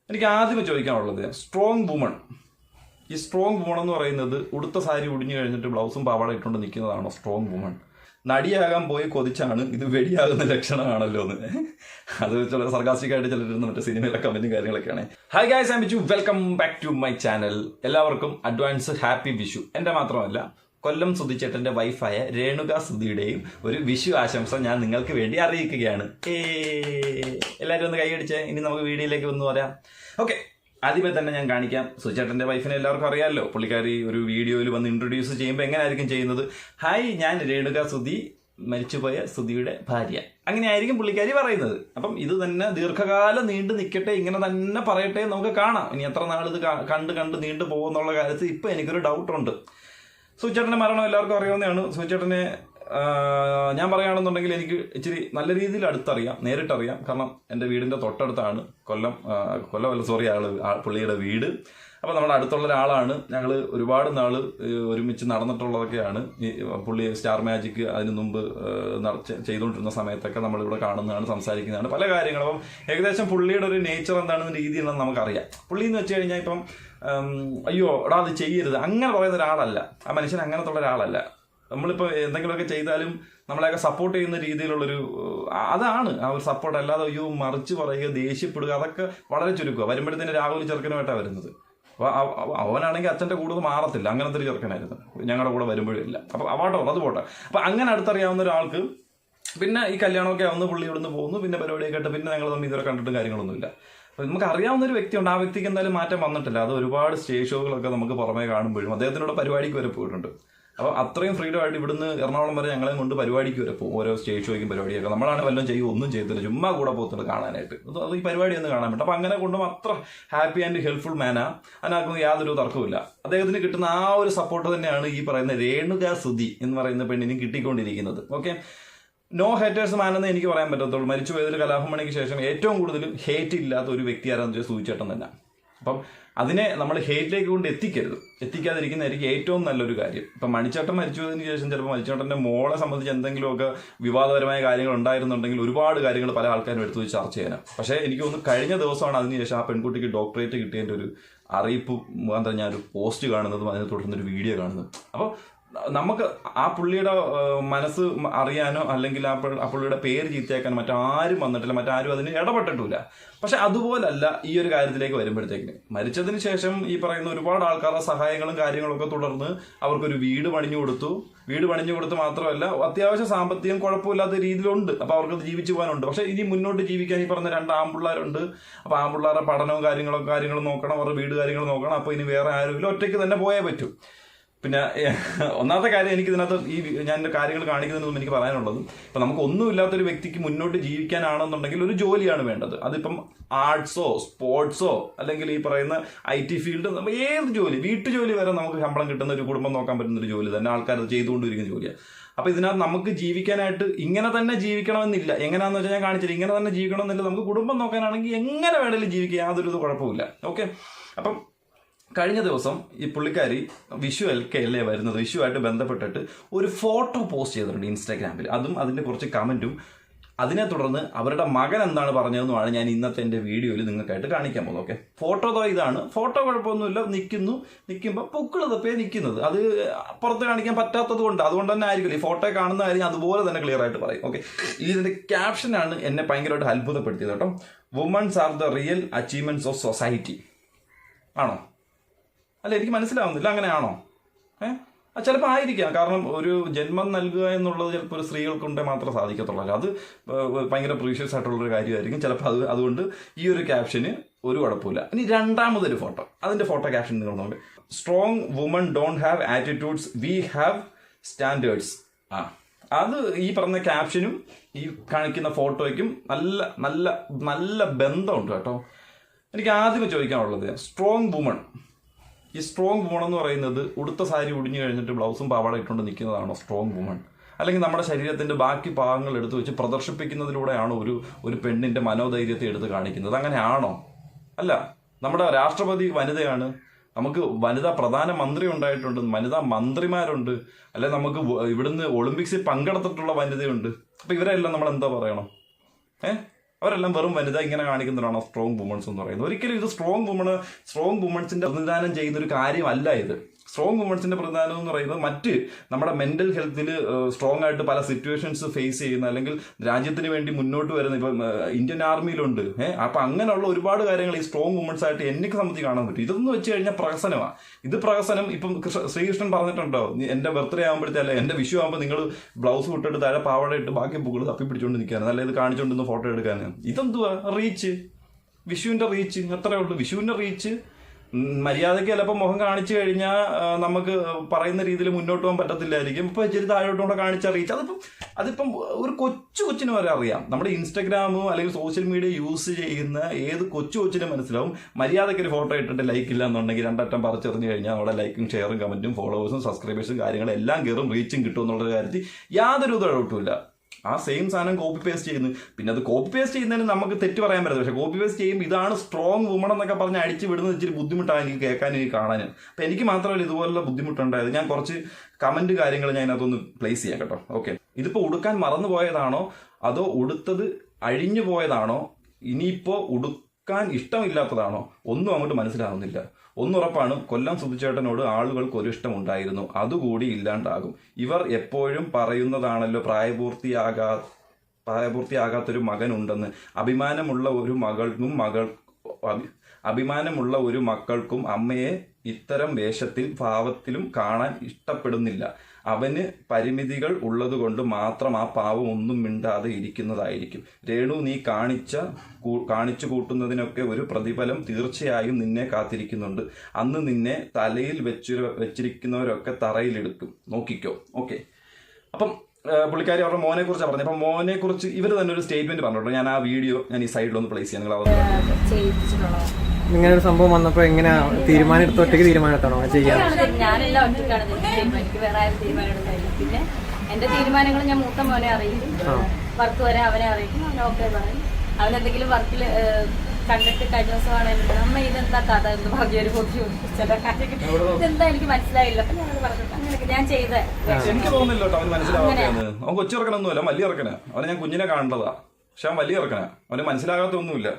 എനിക്ക് ആദ്യമേ ചോദിക്കാനുള്ളത് സ്ട്രോങ് വുമൺ. ഈ സ്ട്രോങ് വുമൺ എന്ന് പറയുന്നത് ഉടുത്ത സാരി ഉടിഞ്ഞു കഴിഞ്ഞിട്ട് ബ്ലൗസും പാവാട ഇട്ടുകൊണ്ട് നിൽക്കുന്നതാണോ സ്ട്രോങ് വുമൺ? നടിയാകാൻ പോയി കൊതിച്ചാണ് ഇത് വെടിയാകുന്ന ലക്ഷണമാണല്ലോ എന്ന്. അത് ചില സർഗാസ്റ്റിക്കായിട്ട് ചിലരുന്ന മറ്റേ സിനിമയിലെ കമന്റും കാര്യങ്ങളൊക്കെയാണ്. Hi guys, I am Biju, welcome back to my channel. എല്ലാവർക്കും അഡ്വാൻസ് ഹാപ്പി വിഷു. എൻ്റെ മാത്രമല്ല, കൊല്ലം സുധിച്ചേട്ടൻ്റെ വൈഫായ രേണുക സുധിയുടെയും ഒരു വിഷു ആശംസ ഞാൻ നിങ്ങൾക്ക് വേണ്ടി അറിയിക്കുകയാണ്. എല്ലാവരും ഒന്ന് കൈയടിച്ചേ. ഇനി നമുക്ക് വീഡിയോയിലേക്ക് ഒന്ന് പറയാം. ഓക്കെ, ആദ്യമേ തന്നെ ഞാൻ കാണിക്കാം. സുധിച്ചേട്ടൻ്റെ വൈഫിനെ എല്ലാവർക്കും അറിയാമല്ലോ. പുള്ളിക്കാരി ഒരു വീഡിയോയിൽ വന്ന് ഇൻട്രൊഡ്യൂസ് ചെയ്യുമ്പോൾ എങ്ങനെയായിരിക്കും ചെയ്യുന്നത്? ഹായ്, ഞാൻ രേണുക സുധി, മരിച്ചുപോയ സുധിയുടെ ഭാര്യ. അങ്ങനെയായിരിക്കും പുള്ളിക്കാരി പറയുന്നത്. അപ്പം ഇത് തന്നെ ദീർഘകാലം നീണ്ടു നിൽക്കട്ടെ, ഇങ്ങനെ തന്നെ പറയട്ടെ, നമുക്ക് കാണാം. ഇനി എത്ര നാൾ ഇത് കണ്ട് നീണ്ടു പോകുന്നുള്ള കാര്യത്തിൽ ഇപ്പം എനിക്കൊരു ഡൗട്ടുണ്ട്. സുധിച്ചേട്ടൻ്റെ മരണം എല്ലാവർക്കും അറിയാവുന്നതാണ്. സുധിച്ചേട്ടനെ ഞാൻ പറയുകയാണെന്നുണ്ടെങ്കിൽ എനിക്ക് ഇച്ചിരി നല്ല രീതിയിൽ അടുത്തറിയാം, നേരിട്ടറിയാം. കാരണം എൻ്റെ വീടിൻ്റെ തൊട്ടടുത്താണ് കൊല്ലമല്ല, സോറി, പുള്ളിയുടെ വീട്. അപ്പോൾ നമ്മുടെ അടുത്തുള്ള ഒരാളാണ്. ഞങ്ങൾ ഒരുപാട് നാൾ ഒരുമിച്ച് നടന്നിട്ടുള്ളതൊക്കെയാണ്. ഈ പുള്ളി സ്റ്റാർ മാജിക് അതിന് മുമ്പ് ചെയ്തുകൊണ്ടിരുന്ന സമയത്തൊക്കെ നമ്മളിവിടെ കാണുന്നതാണ്, സംസാരിക്കുന്നതാണ്, പല കാര്യങ്ങളും. അപ്പം ഏകദേശം പുള്ളിയുടെ ഒരു നേച്ചർ എന്താണെന്ന രീതിയിലെന്ന് നമുക്കറിയാം. പുള്ളി എന്ന് വെച്ച് കഴിഞ്ഞാൽ ഇപ്പം അയ്യോ എടാ അത് ചെയ്യരുത് അങ്ങനെ പറയുന്ന ഒരാളല്ല. ആ മനുഷ്യൻ അങ്ങനത്തെ ഉള്ള ഒരാളല്ല. നമ്മളിപ്പോൾ എന്തെങ്കിലുമൊക്കെ ചെയ്താലും നമ്മളെയൊക്കെ സപ്പോർട്ട് ചെയ്യുന്ന രീതിയിലുള്ളൊരു അതാണ് ആ ഒരു സപ്പോർട്ട്. അല്ലാതെ അയ്യോ മറിച്ച് പറയുക, ദേഷ്യപ്പെടുക, അതൊക്കെ വളരെ ചുരുക്കുക. വരുമ്പോഴത്തേന് രാഹുൽ ചെറുക്കനുമായിട്ടാണ് വരുന്നത്. അപ്പോൾ അവനാണെങ്കിൽ അച്ഛൻ്റെ കൂടുതൽ മാറത്തില്ല, അങ്ങനത്തെ ഒരു ചെറുക്കനായിരുന്നു ഞങ്ങളുടെ കൂടെ വരുമ്പോഴില്ല. അപ്പോൾ അവാട്ടോ അത് പോട്ടെ. അപ്പോൾ അങ്ങനെ അടുത്തറിയാവുന്ന ഒരാൾക്ക് പിന്നെ ഈ കല്യാണമൊക്കെ ആവുന്ന പുള്ളി ഇവിടുന്ന് പോകുന്നു, പിന്നെ പരിപാടിയൊക്കെ ആയിട്ട് പിന്നെ ഞങ്ങൾ തമ്മിൽ ഇതുവരെ കണ്ടിട്ടും കാര്യങ്ങളൊന്നുമില്ല. അപ്പോൾ നമുക്ക് അറിയാവുന്ന ഒരു വ്യക്തിയുണ്ട്. ആ വ്യക്തിക്ക് എന്തായാലും മാറ്റം വന്നിട്ടില്ല. അത് ഒരുപാട് സ്റ്റേജ് ഷോകളൊക്കെ നമുക്ക് പുറമേ കാണുമ്പോഴും അദ്ദേഹത്തിനോട് പരിപാടിക്ക് വരെ പോയിട്ടുണ്ട്. അപ്പോൾ അത്രയും ഫ്രീഡം ആയിട്ട് ഇവിടുന്ന് എറണാകുളം വരെ ഞങ്ങളെ കൊണ്ട് പരിപാടിക്ക് വരെ പോകും. ഓരോ സ്റ്റേജ് ഷോയ്ക്കും പരിപാടിയൊക്കെ നമ്മളാണ് വല്ലതും ചെയ്യും, ഒന്നും ചെയ്തില്ല, ചുമ്മാ കൂടെ പോകത്തുള്ളൂ കാണാനായിട്ട്. അത് ഈ പരിപാടി ഒന്ന് കാണാൻ പറ്റും. അപ്പോൾ അങ്ങനെ കൊണ്ടും അത്ര ഹാപ്പി ആൻഡ് ഹെൽപ്ഫുൾ മാനാ. അതിനകത്ത് യാതൊരു തർക്കവുമില്ല. അദ്ദേഹത്തിന് കിട്ടുന്ന ആ ഒരു സപ്പോർട്ട് തന്നെയാണ് ഈ പറയുന്ന രേണുക സുധി എന്ന് പറയുന്ന പെണ്ണിനും കിട്ടിക്കൊണ്ടിരിക്കുന്നത്. ഓക്കെ, നോ ഹേറ്റേഴ്സ് മാൻ എന്ന് എനിക്ക് പറയാൻ പറ്റത്തുള്ളൂ. മരിച്ചുപോയതിൽ കലാഭമണിക്ക് ശേഷം ഏറ്റവും കൂടുതൽ ഹേറ്റ് ഇല്ലാത്ത ഒരു വ്യക്തി ആരാന്ന് വെച്ചാൽ സുധിച്ചേട്ടൻ തന്നെ. അപ്പം അതിനെ നമ്മൾ ഹേറ്റിലേക്ക് കൊണ്ട് എത്തിക്കാതിരിക്കുന്നതായിരിക്കും ഏറ്റവും നല്ലൊരു കാര്യം. ഇപ്പം മണിച്ചേട്ടൻ മരിച്ചതിന് ശേഷം ചിലപ്പോൾ മണിച്ചേട്ടൻ്റെ മോളെ സംബന്ധിച്ച് എന്തെങ്കിലുമൊക്കെ വിവാദപരമായ കാര്യങ്ങൾ ഉണ്ടായിരുന്നുണ്ടെങ്കിൽ ഒരുപാട് കാര്യങ്ങൾ പല ആൾക്കാരും എടുത്തു വെച്ച് ചർച്ച ചെയ്യാനാണ്. പക്ഷേ എനിക്ക് തോന്നുന്നു കഴിഞ്ഞ ദിവസമാണ് അതിനുശേഷം ആ പെൺകുട്ടിക്ക് ഡോക്ടറേറ്റ് കിട്ടിയതിൻ്റെ ഒരു അറിയിപ്പ് മുഖാന്തരം ഞാനൊരു പോസ്റ്റ് കാണുന്നതും അതിനെ തുടർന്നൊരു വീഡിയോ കാണുന്നതും. അപ്പോൾ നമുക്ക് ആ പുള്ളിയുടെ മനസ്സ് അറിയാനോ അല്ലെങ്കിൽ ആ പുള്ളിയുടെ പേര് ചീത്തയാക്കാനോ മറ്റാരും വന്നിട്ടില്ല, മറ്റാരും അതിന് ഇടപെട്ടിട്ടില്ല. പക്ഷെ അതുപോലല്ല ഈ ഒരു കാര്യത്തിലേക്ക് വരുമ്പോഴത്തേക്കിന് മരിച്ചതിന് ശേഷം ഈ പറയുന്ന ഒരുപാട് ആൾക്കാരുടെ സഹായങ്ങളും കാര്യങ്ങളൊക്കെ തുടർന്ന് അവർക്കൊരു വീട് പണിഞ്ഞു കൊടുത്ത് മാത്രമല്ല അത്യാവശ്യം സാമ്പത്തികം കുഴപ്പമില്ലാത്ത രീതിയിലുണ്ട്. അപ്പോൾ അവർക്കത് ജീവിച്ചു പോകാനുണ്ട്. പക്ഷെ ഇനി മുന്നോട്ട് ജീവിക്കാൻ ഈ പറഞ്ഞ 2 ആൺപിള്ളേരുണ്ട്. അപ്പോൾ ആൺപിള്ളേരുടെ പഠനവും കാര്യങ്ങളും നോക്കണം, അവരുടെ വീട് കാര്യങ്ങൾ നോക്കണം. അപ്പോൾ ഇനി വേറെ ആരുമില്ല, ഒറ്റയ്ക്ക് തന്നെ പോയേ പറ്റൂ. പിന്നെ ഒന്നാമത്തെ കാര്യം എനിക്ക് ഇതിനകത്ത് ഞാൻ കാര്യങ്ങൾ കാണിക്കുന്നതിനൊന്നും എനിക്ക് പറയാനുള്ളത്, ഇപ്പം നമുക്ക് ഒന്നുമില്ലാത്തൊരു വ്യക്തിക്ക് മുന്നോട്ട് ജീവിക്കാനാണെന്നുണ്ടെങ്കിൽ ഒരു ജോലിയാണ് വേണ്ടത്. അതിപ്പം ആർട്സോ സ്പോർട്സോ അല്ലെങ്കിൽ ഈ പറയുന്ന IT ഫീൽഡ്, ഏത് ജോലി, വീട്ടുജോലി വരെ നമുക്ക് ശമ്പളം കിട്ടുന്ന ഒരു കുടുംബം നോക്കാൻ പറ്റുന്ന ഒരു ജോലി തന്നെ ആൾക്കാർ ചെയ്തുകൊണ്ടിരിക്കുന്ന ജോലിയാണ്. അപ്പോൾ ഇതിനകത്ത് നമുക്ക് ജീവിക്കാനായിട്ട് ഇങ്ങനെ തന്നെ ജീവിക്കണമെന്നില്ല. എങ്ങനെയാണെന്ന് വെച്ചാൽ ഞാൻ കാണിച്ചില്ല, ഇങ്ങനെ തന്നെ ജീവിക്കണമെന്നില്ല. നമുക്ക് കുടുംബം നോക്കാനാണെങ്കിൽ എങ്ങനെ വേണമെങ്കിലും ജീവിക്കുക, യാതൊരു കുഴപ്പമില്ല. ഓക്കെ, അപ്പം കഴിഞ്ഞ ദിവസം ഈ പുള്ളിക്കാരി വിഷു അല്ലേ വരുന്നത്, വിഷുവായിട്ട് ബന്ധപ്പെട്ടിട്ട് ഒരു ഫോട്ടോ പോസ്റ്റ് ചെയ്തിട്ടുണ്ട് ഇൻസ്റ്റാഗ്രാമിൽ. അതും അതിൻ്റെ കുറച്ച് കമൻറ്റും. അതിനെ തുടർന്ന് അവരുടെ മകൻ എന്താണ് പറഞ്ഞതെന്നുമാണ് ഞാൻ ഇന്നത്തെ എൻ്റെ വീഡിയോയിൽ നിങ്ങൾക്കായിട്ട് കാണിക്കാൻ പോകുന്നത്. ഓക്കെ, ഫോട്ടോ ഇതാണ്. ഫോട്ടോ കുഴപ്പമൊന്നുമില്ല, നിൽക്കുമ്പോൾ പൊക്കിള് തപ്പിയാണ് നിൽക്കുന്നത്. അത് പുറത്ത് കാണിക്കാൻ പറ്റാത്തത് കൊണ്ട്, അതുകൊണ്ട് തന്നെ ആയിരിക്കും ഈ ഫോട്ടോ കാണുന്ന കാര്യം അതുപോലെ തന്നെ ക്ലിയർ ആയിട്ട് പറയും. ഓക്കെ, ഇതിൻ്റെ ക്യാപ്ഷനാണ് എന്നെ ഭയങ്കരമായിട്ട് അത്ഭുതപ്പെടുത്തിയത് കേട്ടോ. Women's are the real achievements of society. ആണോ? അല്ല, എനിക്ക് മനസ്സിലാവുന്നില്ല. അങ്ങനെയാണോ? ചിലപ്പോൾ ആയിരിക്കാം. കാരണം ഒരു ജന്മം നൽകുക എന്നുള്ളത് ചിലപ്പോൾ ഒരു സ്ത്രീകൾക്കുണ്ടേ മാത്രമേ സാധിക്കത്തുള്ളൂ. അത് ഭയങ്കര പ്രീഷ്യസ് ആയിട്ടുള്ളൊരു കാര്യമായിരിക്കും ചിലപ്പോൾ. അതുകൊണ്ട് ഈ ഒരു ക്യാപ്ഷന് ഒരു കുഴപ്പമില്ല. ഇനി രണ്ടാമതൊരു ഫോട്ടോ, അതിൻ്റെ ഫോട്ടോ ക്യാപ്ഷൻ നിങ്ങൾ നോക്കുക. Strong woman don't have attitudes, we have standards. അത് ഈ പറഞ്ഞ ക്യാപ്ഷനും ഈ കാണിക്കുന്ന ഫോട്ടോയ്ക്കും നല്ല നല്ല നല്ല ബന്ധമുണ്ട് കേട്ടോ. എനിക്ക് ആദ്യമേ ചോദിക്കാനുള്ളത് സ്ട്രോങ് വുമൺ. ഈ സ്ട്രോങ് വുമൺ എന്ന് പറയുന്നത് ഉടുത്ത സാരി ഉടിഞ്ഞു കഴിഞ്ഞിട്ട് ബ്ലൗസും പാവാട ഇട്ടുകൊണ്ട് നിൽക്കുന്നതാണോ സ്ട്രോങ് വുമൺ? അല്ലെങ്കിൽ നമ്മുടെ ശരീരത്തിൻ്റെ ബാക്കി ഭാഗങ്ങൾ എടുത്തു വെച്ച് പ്രദർശിപ്പിക്കുന്നതിലൂടെയാണോ ഒരു പെണ്ണിൻ്റെ മനോധൈര്യത്തെ എടുത്ത് കാണിക്കുന്നത്? അങ്ങനെയാണോ? അല്ല, നമ്മുടെ രാഷ്ട്രപതി വനിതയാണ്, നമുക്ക് വനിതാ പ്രധാനമന്ത്രി ഉണ്ടായിട്ടുണ്ട്, വനിതാ മന്ത്രിമാരുണ്ട്, അല്ലെ നമുക്ക് ഇവിടുന്ന് ഒളിമ്പിക്സിൽ പങ്കെടുത്തിട്ടുള്ള വനിതയുണ്ട്. അപ്പോൾ ഇവരെല്ലാം നമ്മൾ എന്താ പറയണം? അവരെല്ലാം വെറും വനിത ഇങ്ങനെ കാണിക്കുന്നതാണ് സ്ട്രോങ് വുമൺസ് എന്ന് പറയുന്നത്. ഒരിക്കലും ഇത് സ്ട്രോങ് വുമൺസിന്റെ പ്രതിദാനം ചെയ്യുന്ന ഒരു കാര്യമല്ല ഇത്. സ്ട്രോങ് വുമൺസിന്റെ പ്രതിദാനം എന്ന് പറയുന്നത് മറ്റ് നമ്മുടെ മെന്റൽ ഹെൽത്തിൽ സ്ട്രോങ് ആയിട്ട് പല സിറ്റുവേഷൻസ് ഫേസ് ചെയ്യുന്ന, അല്ലെങ്കിൽ രാജ്യത്തിന് വേണ്ടി മുന്നോട്ട് വരുന്ന, ഇപ്പം ഇന്ത്യൻ ആർമിയിലുണ്ട്. അപ്പൊ അങ്ങനെയുള്ള ഒരുപാട് കാര്യങ്ങൾ ഈ സ്ട്രോങ് വുമൺസ് ആയിട്ട് എനിക്ക് സംബന്ധിച്ച് കാണാൻ പറ്റും. ഇതെന്ന് വെച്ച് കഴിഞ്ഞാൽ പ്രഹസനമാണ്. ഇത് പ്രഹസനം. ഇപ്പം ശ്രീകൃഷ്ണൻ പറഞ്ഞിട്ടുണ്ടോ, എന്റെ ബർത്ത്ഡേ ആകുമ്പോഴത്തെ അല്ലെ എന്റെ വിഷു ആകുമ്പോൾ നിങ്ങൾ ബ്ലൗസ് വിട്ടിട്ട് താഴെ പാവട ഇട്ട് ബാക്കി പൂക്കൾ തപ്പി പിടിച്ചോണ്ട് നിൽക്കാനാണ്, അല്ലെ ഇത് കാണിച്ചോണ്ടിരുന്ന ഫോട്ടോ എടുക്കാനാണ്. ഇതെന്തുവാ റീച്ച്? വിഷുവിന്റെ റീച്ച് അത്രേ ഉള്ളൂ. വിഷുവിന്റെ റീച്ച് മര്യാദയ്ക്ക് ചിലപ്പോൾ മുഖം കാണിച്ചു കഴിഞ്ഞാൽ നമുക്ക് പറയുന്ന രീതിയിൽ മുന്നോട്ട് പോകാൻ പറ്റത്തില്ലായിരിക്കും. ഇപ്പൊ ഇച്ചിരി താഴോട്ടുകൂടെ കാണിച്ച റീച്ച് അതിപ്പം ഒരു കൊച്ചിന് വരെ അറിയാം. നമ്മുടെ ഇൻസ്റ്റഗ്രാമോ അല്ലെങ്കിൽ സോഷ്യൽ മീഡിയ യൂസ് ചെയ്യുന്ന ഏത് കൊച്ചിനും മനസ്സിലാവും, മര്യാദയ്ക്ക് ഒരു ഫോട്ടോ ഇട്ടിട്ട് ലൈക്ക് ഇല്ല എന്നുണ്ടെങ്കിൽ രണ്ടറ്റം പറിച്ചെറിഞ്ഞു കഴിഞ്ഞാൽ അവിടെ ലൈക്കും ഷെയറും കമന്റും ഫോളോവേഴ്സും സബ്സ്ക്രൈബേഴ്സും കാര്യങ്ങളും എല്ലാം കയറും, റീച്ചും കിട്ടും എന്നുള്ള കാര്യത്തിൽ യാതൊരു ഡൗട്ടുമില്ല. ആ സെയിം സാധനം കോപ്പി പേസ്റ്റ് ചെയ്യുന്നു. പിന്നെ അത് കോപ്പി പേസ്റ്റ് ചെയ്യുന്നതിന് നമുക്ക് തെറ്റ് പറയാൻ പറ്റില്ല. പക്ഷെ കോപ്പി പേസ്റ്റ് ചെയ്യുമ്പോൾ ഇതാണ് സ്ട്രോങ് വുമൺ എന്നൊക്കെ പറഞ്ഞ് അടിച്ച് വിടുന്നത് ഇച്ചിരി ബുദ്ധിമുട്ടാണ് എനിക്ക് കേൾക്കാനും എനിക്ക് കാണാനും. അപ്പം എനിക്ക് മാത്രമല്ല ഇതുപോലുള്ള ബുദ്ധിമുട്ടുണ്ടായത്. ഞാൻ കുറച്ച് കമന്റ് കാര്യങ്ങൾ ഞാൻ അതൊന്ന് പ്ലേസ് ചെയ്യാം കേട്ടോ. ഓക്കെ, ഇതിപ്പോൾ ഉടുക്കാൻ മറന്നു പോയതാണോ അതോ ഉടുത്തത് അഴിഞ്ഞു പോയതാണോ ഇനിയിപ്പോൾ ഉടുക്കാൻ ഇഷ്ടമില്ലാത്തതാണോ ഒന്നും അങ്ങോട്ട് മനസ്സിലാവുന്നില്ല. ഒന്നുറപ്പാണ്, കൊല്ലം സുധിച്ചേട്ടനോട് ആളുകൾക്ക് ഒരു ഇഷ്ടമുണ്ടായിരുന്നു, അതുകൂടി ഇല്ലാണ്ടാകും. ഇവർ എപ്പോഴും പറയുന്നതാണല്ലോ പ്രായപൂർത്തിയാകാത്തൊരു മകനുണ്ടെന്ന്. അഭിമാനമുള്ള ഒരു മക്കൾക്കും അമ്മയെ ഇത്തരം വേഷത്തിൽ ഭാവത്തിലും കാണാൻ ഇഷ്ടപ്പെടുന്നില്ല. അവന് പരിമിതികൾ ഉള്ളതുകൊണ്ട് മാത്രം ആ പാവം ഒന്നും മിണ്ടാതെ ഇരിക്കുന്നതായിരിക്കും. രേണു, നീ കാണിച്ചു കൂട്ടുന്നതിനൊക്കെ ഒരു പ്രതിഫലം തീർച്ചയായും നിന്നെ കാത്തിരിക്കുന്നുണ്ട്. അന്ന് നിന്നെ തലയിൽ വെച്ചിരിക്കുന്നവരൊക്കെ തറയിലെടുക്കും, നോക്കിക്കോ. ഓക്കെ, അപ്പം പുള്ളിക്കാരി അവരുടെ മോനെ കുറിച്ചാണ് പറഞ്ഞത്. അപ്പം മോനെ കുറിച്ച് ഇവർ തന്നെ ഒരു സ്റ്റേറ്റ്മെന്റ് പറഞ്ഞിട്ടുണ്ട്. ഞാൻ ആ വീഡിയോ ഞാൻ ഈ സൈഡിലൊന്ന് പ്ലേസ് ചെയ്യാം. ഇങ്ങനെ ഒരു സംഭവം വന്നപ്പോ എങ്ങനെയാ തീരുമാനം എടുത്ത് ഒറ്റയ്ക്ക് തീരുമാനത്താണോ ചെയ്യാൻ? ഞാനെല്ലാം ഒറ്റയ്ക്കാണ് എനിക്ക് വേറെ ആരും തീരുമാനം എടുക്കാറില്ല. പിന്നെ എന്റെ തീരുമാനങ്ങൾ ഞാൻ മൂത്ത മോനെ അറിയിക്കും, വർക്ക് വരെ അവനെ അറിയിക്കും, അവൻ ഓക്കെ പറയും. അവനെന്തെങ്കിലും വർക്കിൽ കണ്ടിട്ട് കഴിഞ്ഞ ദിവസമാണ് അമ്മ ഇതെന്താ കഥ എന്ന് പറഞ്ഞൊരു ബുദ്ധി ചില കാര്യങ്ങൾ ഇതെന്താ എനിക്ക് മനസ്സിലായില്ല. അപ്പൊ ഞാനത് പറഞ്ഞു അങ്ങനെയൊക്കെ ഞാൻ ചെയ്ത. എനിക്ക് തോന്നുന്നില്ല അവന് മനസ്സിലാവാത്തത്. അവൻ കൊച്ചിറക്കനൊന്നുമല്ല, വലിയ ഇറക്കനാ. അവനെ ഞാൻ കുഞ്ഞിനെ കാണേണ്ടതാ, പക്ഷെ അവൻ വലിയ ഇറക്കനാ. അവന് മനസ്സിലാകാത്തൊന്നുമില്ല.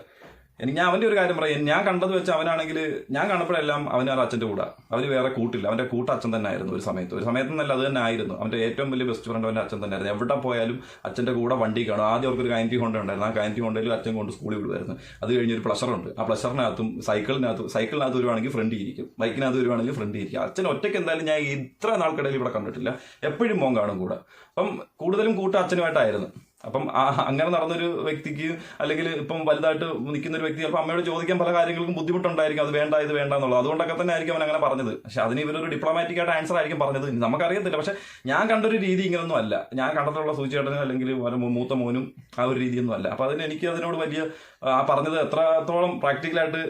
ഞാൻ അവന്റെ ഒരു കാര്യം പറയാം. ഞാൻ കണ്ടത് വെച്ച് അവനാണെങ്കിൽ ഞാൻ കണ്ടപ്പോഴെല്ലാം അവന് ആ അച്ഛൻ്റെ കൂടെ, അവന് വേറെ കൂട്ടില്ല. അവന്റെ കൂട്ടച്ഛൻ തന്നെ ആയിരുന്നു ഒരു സമയത്തൊന്നല്ല, അത് തന്നെ ആയിരുന്നു. അവന്റെ ഏറ്റവും വലിയ ബെസ്റ്റ് ഫ്രണ്ട് അവന്റെ അച്ഛൻ തന്നെ ആയിരുന്നു. എവിടെ പോയാലും അച്ഛൻ്റെ കൂടെ വണ്ടി കാണും. ആദ്യം അവർക്കൊരു കാൻറ്റി ഹോണ്ട ഉണ്ടായിരുന്നു. ആ കാൻറ്റി ഹോണ്ടയിൽ അച്ഛൻ കൊണ്ട് സ്കൂളിൽ വിടുമായിരുന്നു. അത് കഴിഞ്ഞൊരു പ്ലഷറുണ്ട്. ആ പ്ലഷറിനകത്തും സൈക്കിളിനകത്ത് വരുവാണെങ്കിൽ ഫ്രണ്ട് ഇരിക്കും, ബൈക്കിനകത്ത് വരുവാണെങ്കിൽ ഫ്രണ്ട് ഇരിക്കും. അച്ഛൻ ഒറ്റയ്ക്ക് എന്തായാലും ഞാൻ ഇത്ര നാൾക്കിടയിൽ ഇവിടെ കണ്ടിട്ടില്ല. എപ്പോഴും മോൻ കാണും കൂടെ. അപ്പം കൂടുതലും കൂട്ടം അച്ഛനുമായിട്ടായിരുന്നു. അപ്പം അങ്ങനെ നടന്നൊരു വ്യക്തിക്ക്, അല്ലെങ്കിൽ ഇപ്പം വലുതായിട്ട് നിൽക്കുന്ന ഒരു വ്യക്തി ചിലപ്പോൾ അമ്മയോട് ചോദിക്കാൻ പല കാര്യങ്ങൾക്കും ബുദ്ധിമുട്ടുണ്ടായിരിക്കും. അത് വേണ്ട ഇത് വേണ്ട എന്നുള്ളത്. അതുകൊണ്ടൊക്കെ തന്നെ ആയിരിക്കും അവൻ അങ്ങനെ പറഞ്ഞത്. പക്ഷെ അതിന് ഇവരൊരു ഡിപ്ലോമാറ്റിക് ആയിട്ട് ആൻസർ ആയിരിക്കും പറഞ്ഞത്, നമുക്കറിയത്തില്ല. പക്ഷെ ഞാൻ കണ്ടൊരു രീതി ഇങ്ങനൊന്നും അല്ല. ഞാൻ കണ്ടിട്ടുള്ള സൂചിച്ചേട്ടനും അല്ലെങ്കിൽ മൂത്ത മോനും ആ ഒരു രീതിയൊന്നും അല്ല. അപ്പം എനിക്ക് അതിനോട് വലിയ പറഞ്ഞത് എത്രത്തോളം പ്രാക്ടിക്കലായിട്ട്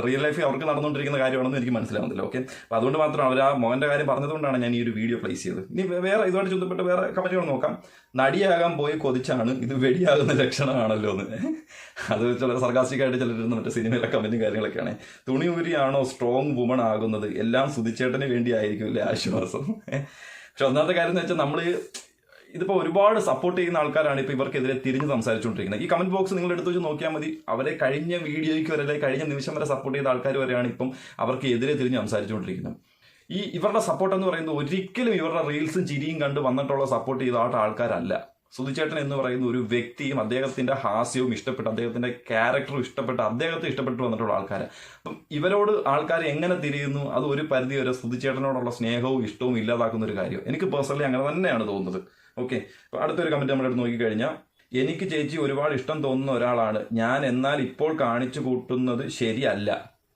റിയൽ ലൈഫിൽ അവർക്ക് നടന്നുകൊണ്ടിരിക്കുന്ന കാര്യമാണെന്ന് എനിക്ക് മനസ്സിലാവുന്നില്ല. ഓക്കെ, അപ്പം അതുകൊണ്ട് മാത്രം അവർ ആ മോൻ്റെ കാര്യം പറഞ്ഞതുകൊണ്ടാണ് ഞാൻ ഈ ഒരു വീഡിയോ പ്ലേസ് ചെയ്തത്. ഇനി വേറെ ഇതുമായിട്ട് ബന്ധപ്പെട്ട് വേറെ കമന്റുകൾ നോക്കാം. നടിയാകാൻ പോയി കൊതിച്ചാണ്, ഇത് വെടിയാകുന്ന ലക്ഷണമാണല്ലോ എന്ന്. അത് ചില സർഗാസ്റ്റിക്കായിട്ട് ചിലരുന്ന മറ്റേ സിനിമയിലെ കമന്റും കാര്യങ്ങളൊക്കെയാണ്. തുണി ഊരിയാണോ സ്ട്രോങ് വുമൺ ആകുന്നത്? എല്ലാം സുധിച്ചേട്ടന് വേണ്ടി ആയിരിക്കുമല്ലേ ആശ്വാസം. പക്ഷെ ഒന്നാമത്തെ കാര്യം എന്ന് വെച്ചാൽ നമ്മൾ ഇതിപ്പോൾ ഒരുപാട് സപ്പോർട്ട് ചെയ്യുന്ന ആൾക്കാരാണ് ഇപ്പോൾ ഇവർക്കെതിരെ തിരിഞ്ഞ് സംസാരിച്ചുകൊണ്ടിരിക്കുന്നത്. ഈ കമന്റ് ബോക്സ് നിങ്ങൾ എടുത്തു വെച്ച് നോക്കിയാൽ മതി. അവരെ കഴിഞ്ഞ വീഡിയോയ്ക്ക് വരെ അല്ലെങ്കിൽ കഴിഞ്ഞ നിമിഷം വരെ സപ്പോർട്ട് ചെയ്ത ആൾക്കാർ വരെയാണ് ഇപ്പം അവർക്ക് എതിരെ തിരിഞ്ഞ് സംസാരിച്ചുകൊണ്ടിരിക്കുന്നത്. ഇവരുടെ സപ്പോർട്ട് എന്ന് പറയുന്നത് ഒരിക്കലും ഇവരുടെ റീൽസും ചിരിയും കണ്ട് വന്നിട്ടുള്ള സപ്പോർട്ട് ചെയ്ത ആൾക്കാരല്ല. സുധിച്ചേട്ടൻ എന്ന് പറയുന്ന ഒരു വ്യക്തിയും അദ്ദേഹത്തിന്റെ ഹാസ്യവും ഇഷ്ടപ്പെട്ട്, അദ്ദേഹത്തിന്റെ ക്യാരക്ടറും ഇഷ്ടപ്പെട്ട്, അദ്ദേഹത്തെ ഇഷ്ടപ്പെട്ട് വന്നിട്ടുള്ള ആൾക്കാർ. അപ്പം ഇവരോട് ആൾക്കാർ എങ്ങനെ തിരിയുന്നു, അത് ഒരു പരിധി വരെ സുധിച്ചേട്ടനോടുള്ള സ്നേഹവും ഇഷ്ടവും ഇല്ലാതാക്കുന്ന ഒരു കാര്യം. എനിക്ക് പേഴ്സണലി അങ്ങനെ തന്നെയാണ് തോന്നുന്നത്. ഓക്കെ, അപ്പോൾ അടുത്തൊരു കമന്റ് നമ്മളെടുത്ത് നോക്കിക്കഴിഞ്ഞാൽ, എനിക്ക് ചേച്ചി ഒരുപാട് ഇഷ്ടം തോന്നുന്ന ഒരാളാണ് ഞാൻ, എന്നാൽ ഇപ്പോൾ കാണിച്ചു കൂട്ടുന്നത് ശരിയല്ല.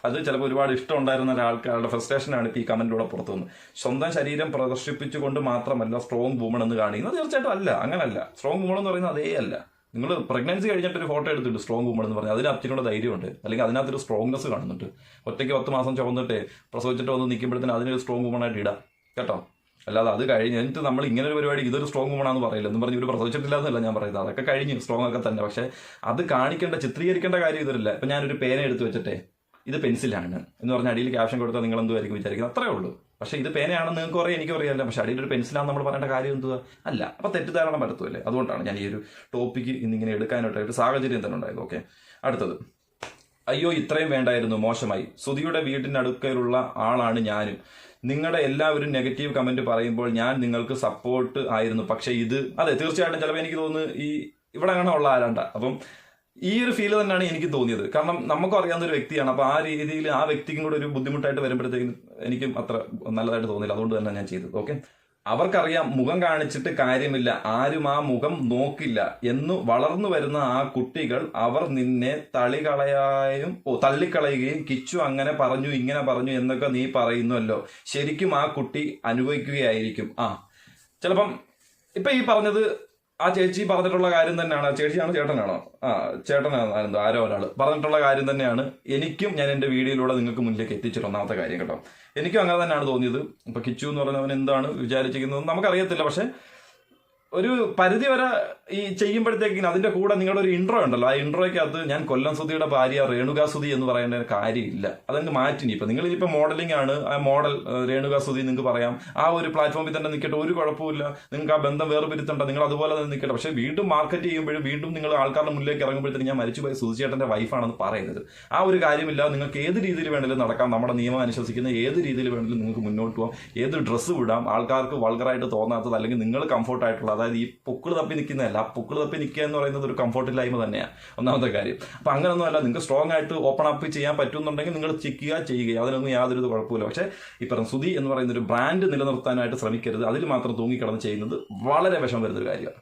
അത് ചിലപ്പോൾ ഒരുപാട് ഇഷ്ടം ഉണ്ടായിരുന്ന ഒരാൾക്കാരുടെ ഫ്രസ്ട്രേഷനാണ് ഇപ്പോൾ ഈ കമന്റിലൂടെ പുറത്തു വന്നത്. സ്വന്തം ശരീരം പ്രദർശിപ്പിച്ചുകൊണ്ട് മാത്രമല്ല സ്ട്രോങ് വുമൺ എന്ന് കാണിക്കുന്നത്. തീർച്ചയായിട്ടും അല്ല, അങ്ങനല്ല. സ്ട്രോങ് വുമൺ എന്ന് പറയുന്നത് അതേ അല്ല. നിങ്ങൾ പ്രഗ്നൻസി കഴിഞ്ഞിട്ട് ഒരു ഫോട്ടോ എടുത്തിട്ട് സ്ട്രോങ് വുമൺ എന്ന് പറഞ്ഞാൽ അതിന് അച്ഛനോട് ധൈര്യമുണ്ട്, അല്ലെങ്കിൽ അതിനകത്തൊരു സ്ട്രോങ്നെസ് കാണുന്നുണ്ട്. ഒറ്റയ്ക്ക് 10 മാസം ചുമന്നിട്ട് പ്രസവിച്ചിട്ട് വന്ന് നിൽക്കുമ്പോഴത്തേന് അതിനൊരു സ്ട്രോങ് വുമൺ ആയിട്ട് ഇടാം കേട്ടോ. അല്ലാതെ അത് കഴിഞ്ഞിട്ട് നമ്മൾ ഇങ്ങനെ ഒരു പരിപാടി ഇതൊരു സ്ട്രോങ് വുമണാന്ന് പറയില്ല എന്ന് പറഞ്ഞ് ഇവർ പ്രസവിച്ചിട്ടില്ല എന്നല്ല ഞാൻ പറയുന്നത്. അതൊക്കെ കഴിഞ്ഞ് സ്ട്രോങ് ഒക്കെ തന്നെ. പക്ഷെ അത് ചിത്രീകരിക്കേണ്ട കാര്യം ഇതിലില്ല. ഇപ്പം ഞാനൊരു പേന എടുത്ത് വെച്ചിട്ടേ ഇത് പെൻസിലാണ് എന്ന് പറഞ്ഞ അടിയിൽ ക്യാപ്ഷൻ കൊടുത്താൽ നിങ്ങൾ എന്തുമായിരിക്കും വിചാരിക്കുന്നത്? അത്രേ ഉള്ളൂ. പക്ഷേ ഇത് പേനയാണെന്ന് നിങ്ങൾക്ക് അറിയാം, എനിക്കും അറിയാമല്ലോ. പക്ഷേ അടിയിൽ ഒരു പെൻസിലാണെന്ന് നമ്മൾ പറയേണ്ട കാര്യം എന്തുവാ? അല്ല. അപ്പോൾ തെറ്റിദ്ധാരണ പരത്തുമല്ലേ? അതുകൊണ്ടാണ് ഞാൻ ഈ ഒരു ടോപ്പിക്ക് ഇന്നിങ്ങനെ എടുക്കാനായിട്ടായിട്ട് സാഹചര്യം തന്നെ ഉണ്ടായത്. ഓക്കെ, അടുത്തത്. അയ്യോ ഇത്രയും വേണ്ടായിരുന്നു, മോശമായി. സുധിയുടെ വീടിനടുക്കലുള്ള ആളാണ് ഞാനും. നിങ്ങളുടെ എല്ലാവരും നെഗറ്റീവ് കമന്റ് പറയുമ്പോൾ ഞാൻ നിങ്ങൾക്ക് സപ്പോർട്ട് ആയിരുന്നു. പക്ഷെ ഇത് അതെ, തീർച്ചയായിട്ടും ചിലപ്പോൾ എനിക്ക് തോന്നുന്നു ഈ ഇവിടെ അങ്ങനെ ഉള്ള ആരാണ്ട. അപ്പം ഈ ഒരു ഫീൽ തന്നെയാണ് എനിക്ക് തോന്നിയത്. കാരണം നമുക്കും അറിയാവുന്ന ഒരു വ്യക്തിയാണ്. അപ്പോൾ ആ രീതിയിൽ ആ വ്യക്തിക്കും കൂടെ ഒരു ബുദ്ധിമുട്ടായിട്ട് വരുമ്പോഴത്തേക്കും എനിക്കും അത്ര നല്ലതായിട്ട് തോന്നില്ല. അതുകൊണ്ട് തന്നെ ഞാൻ ചെയ്തത്. ഓക്കെ, അവർക്കറിയാം മുഖം കാണിച്ചിട്ട് കാര്യമില്ല, ആരും ആ മുഖം നോക്കില്ല എന്ന് വളർന്നു വരുന്ന ആ കുട്ടികൾ അവർ നിന്നെ തള്ളിക്കളയുകയും കിച്ചു അങ്ങനെ പറഞ്ഞു ഇങ്ങനെ പറഞ്ഞു എന്നൊക്കെ നീ പറയുന്നുവല്ലോ. ശരിക്കും ആ കുട്ടി അനുഭവിക്കുകയായിരിക്കും. ചിലപ്പം ഇപ്പൊ ഈ പറഞ്ഞത് ആ ചേച്ചി പറഞ്ഞിട്ടുള്ള കാര്യം തന്നെയാണ്. ചേച്ചിയാണോ ചേട്ടനാണോ? ചേട്ടനാണ്, ആരോ ഒരാൾ പറഞ്ഞിട്ടുള്ള കാര്യം തന്നെയാണ് എനിക്കും ഞാൻ എന്റെ വീഡിയോയിലൂടെ നിങ്ങൾക്ക് മുന്നിലേക്ക് എത്തിച്ചിട്ട് ഒന്നാമത്തെ കാര്യം കേട്ടോ. എനിക്കും അങ്ങനെ തന്നെയാണ് തോന്നിയത്. ഇപ്പൊ കിച്ചു എന്ന് പറയുന്നവൻ എന്താണ് വിചാരിച്ചിരിക്കുന്നത് നമുക്കറിയത്തില്ല. പക്ഷെ ഒരു പരിധി വരെ ഈ ചെയ്യുമ്പോഴത്തേക്കിന് അതിന്റെ കൂടെ നിങ്ങളുടെ ഒരു ഇൻട്രോ ഉണ്ടല്ലോ, ആ ഇൻട്രോയ്ക്കകത്ത് ഞാൻ കൊല്ലം സുധിയുടെ ഭാര്യ രേണുകാ സുധി എന്ന് പറയേണ്ട കാര്യമില്ല. അതങ്ങ് മാറ്റിനി. ഇപ്പൊ നിങ്ങൾ ഇപ്പൊ മോഡലിംഗ് ആണ്, ആ മോഡൽ രേണുകാ സുധി നിങ്ങൾക്ക് പറയാം. ആ ഒരു പ്ലാറ്റ്ഫോമിൽ തന്നെ നിൽക്കട്ടെ, ഒരു കുഴപ്പമില്ല. നിങ്ങൾക്ക് ആ ബന്ധം വേർപിരുത്തണ്ട, നിങ്ങൾ അതുപോലെ തന്നെ നിൽക്കട്ടെ. പക്ഷെ വീണ്ടും മാർക്കറ്റ് ചെയ്യുമ്പോഴും വീണ്ടും നിങ്ങൾ ആൾക്കാരുടെ മുന്നിലേക്ക് ഇറങ്ങുമ്പോഴത്തേക്ക് ഞാൻ മരിച്ചുപോയ സുധിചേട്ടന്റെ വൈഫാണെന്ന് പറയുന്നത് ആ ഒരു കാര്യമില്ല. നിങ്ങൾക്ക് ഏത് രീതിയിൽ വേണമെങ്കിലും നടക്കാം, നമ്മുടെ നിയമം അനുശാസിക്കുന്ന ഏത് രീതിയിൽ വേണമെങ്കിലും നിങ്ങൾക്ക് മുന്നോട്ട് പോകാം, ഏത് ഡ്രസ്സ് വിടാം, ആൾക്കാർക്ക് വൾഗറായിട്ട് തോന്നാത്തത് അല്ലെങ്കിൽ നിങ്ങൾ കംഫർട്ടായിട്ടുള്ള, അതായത് ഈ പൊക്കിൾ തപ്പി നിൽക്കുന്നതല്ല. ആ പൊക്കിൾ തപ്പി നിൽക്കുക എന്ന് പറയുന്നത് ഒരു കംഫർട്ടില്ലായ്മ തന്നെയാണ് ഒന്നാമത്തെ കാര്യം. അപ്പൊ അങ്ങനെയൊന്നുമല്ല, നിങ്ങൾക്ക് സ്ട്രോങ് ആയിട്ട് ഓപ്പൺ അപ്പ് ചെയ്യാൻ പറ്റുന്നുണ്ടെങ്കിൽ നിങ്ങൾ ചെയ്യുക, അതിനൊന്നും യാതൊരു കുഴപ്പമില്ല. പക്ഷേ ഈ പറഞ്ഞ സുധി എന്ന് പറയുന്ന ഒരു ബ്രാൻഡ് നിലനിർത്താനായിട്ട് ശ്രമിക്കരുത്. അതിൽ മാത്രം തൂങ്ങിക്കിടന്ന് ചെയ്യുന്നത് വളരെ വിഷം വരുന്നൊരു കാര്യമാണ്.